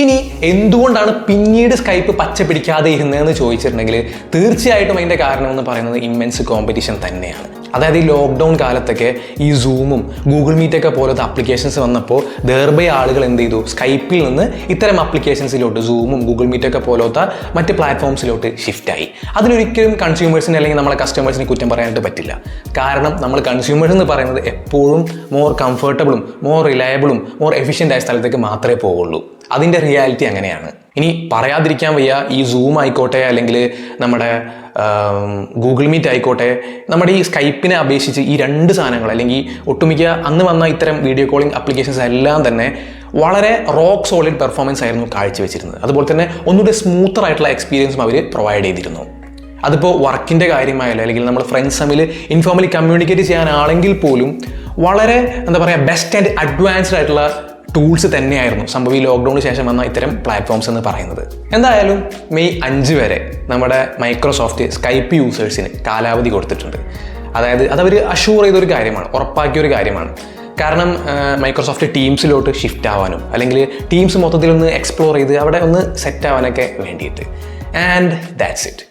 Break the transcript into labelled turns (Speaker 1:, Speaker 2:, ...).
Speaker 1: ഇനി എന്തുകൊണ്ടാണ് പിന്നീട് സ്കൈപ്പ് പച്ച പിടിക്കാതെ ഇരുന്നതെന്ന് ചോദിച്ചിട്ടുണ്ടെങ്കിൽ തീർച്ചയായിട്ടും അതിൻ്റെ കാരണം എന്ന് പറയുന്നത് ഇമ്മെൻസ് കോമ്പറ്റീഷൻ തന്നെയാണ്. അതായത് ഈ ലോക്ക്ഡൗൺ കാലത്തൊക്കെ ഈ സൂമും ഗൂഗിൾ മീറ്റൊക്കെ പോലത്തെ ആപ്ലിക്കേഷൻസ് വന്നപ്പോൾ ദർബൈ ആളുകൾ എന്ത് ചെയ്തു, സ്കൈപ്പിൽ നിന്ന് ഇത്തരം ആപ്ലിക്കേഷൻസിലോട്ട് സൂമും ഗൂഗിൾ മീറ്റൊക്കെ പോലത്തെ മറ്റ് പ്ലാറ്റ്ഫോംസിലോട്ട് ഷിഫ്റ്റായി. അതിലൊരിക്കലും കൺസ്യൂമേഴ്സിന് അല്ലെങ്കിൽ നമ്മളെ കസ്റ്റമേഴ്സിന് കുറ്റം പറയാനായിട്ട് പറ്റില്ല. കാരണം നമ്മൾ കൺസ്യൂമേഴ്സ് എന്ന് പറയുന്നത് എപ്പോഴും മോർ കംഫർട്ടബിളും മോർ റിലയബിളും മോർ എഫിഷ്യൻ്റ് ആയ സ്ഥലത്തേക്ക് മാത്രമേ പോവുള്ളൂ. അതിൻ്റെ റിയാലിറ്റി അങ്ങനെയാണ്. ഇനി പറയാതിരിക്കാൻ വയ്യ, ഈ സൂം ആയിക്കോട്ടെ അല്ലെങ്കിൽ നമ്മുടെ ഗൂഗിൾ മീറ്റ് ആയിക്കോട്ടെ, നമ്മുടെ ഈ സ്കൈപ്പിനെ അപേക്ഷിച്ച് ഈ രണ്ട് സാധനങ്ങൾ അല്ലെങ്കിൽ ഒട്ടുമിക്ക അന്ന് വന്ന ഇത്തരം വീഡിയോ കോളിംഗ് ആപ്ലിക്കേഷൻസ് എല്ലാം തന്നെ വളരെ റോക്ക് സോളിഡ് പെർഫോമൻസ് ആയിരുന്നു കാഴ്ചവെച്ചിരുന്നത്. അതുപോലെ തന്നെ ഒന്നുകൂടി സ്മൂത്തർ ആയിട്ടുള്ള എക്സ്പീരിയൻസും അവർ പ്രൊവൈഡ് ചെയ്തിരുന്നു. അതിപ്പോൾ വർക്കിൻ്റെ കാര്യമായാലും അല്ലെങ്കിൽ നമ്മൾ ഫ്രണ്ട്സ് തമ്മിൽ ഇൻഫോർമലി കമ്മ്യൂണിക്കേറ്റ് ചെയ്യാനാണെങ്കിൽ പോലും വളരെ എന്താ പറയുക ബെസ്റ്റ് ആൻഡ് അഡ്വാൻസ്ഡ് ആയിട്ടുള്ള ടൂൾസ് തന്നെയായിരുന്നു സംഭവം ഈ ലോക്ക്ഡൗണിന് ശേഷം വന്ന ഇത്തരം പ്ലാറ്റ്ഫോംസ് എന്ന് പറയുന്നത്. എന്തായാലും മെയ് 5 വരെ നമ്മുടെ മൈക്രോസോഫ്റ്റ് സ്കൈപ്പ് യൂസേഴ്സിന് കാലാവധി കൊടുത്തിട്ടുണ്ട്. അതായത് അതവർ അഷ്യൂർ ചെയ്തൊരു കാര്യമാണ്, ഉറപ്പാക്കിയൊരു കാര്യമാണ്. കാരണം മൈക്രോസോഫ്റ്റ് ടീംസിലോട്ട് ഷിഫ്റ്റ് ആവാനും അല്ലെങ്കിൽ ടീംസ് മൊത്തത്തിലൊന്ന് എക്സ്പ്ലോർ ചെയ്ത് അവിടെ ഒന്ന് സെറ്റ് ആവാനൊക്കെ വേണ്ടിയിട്ട്. And that's it.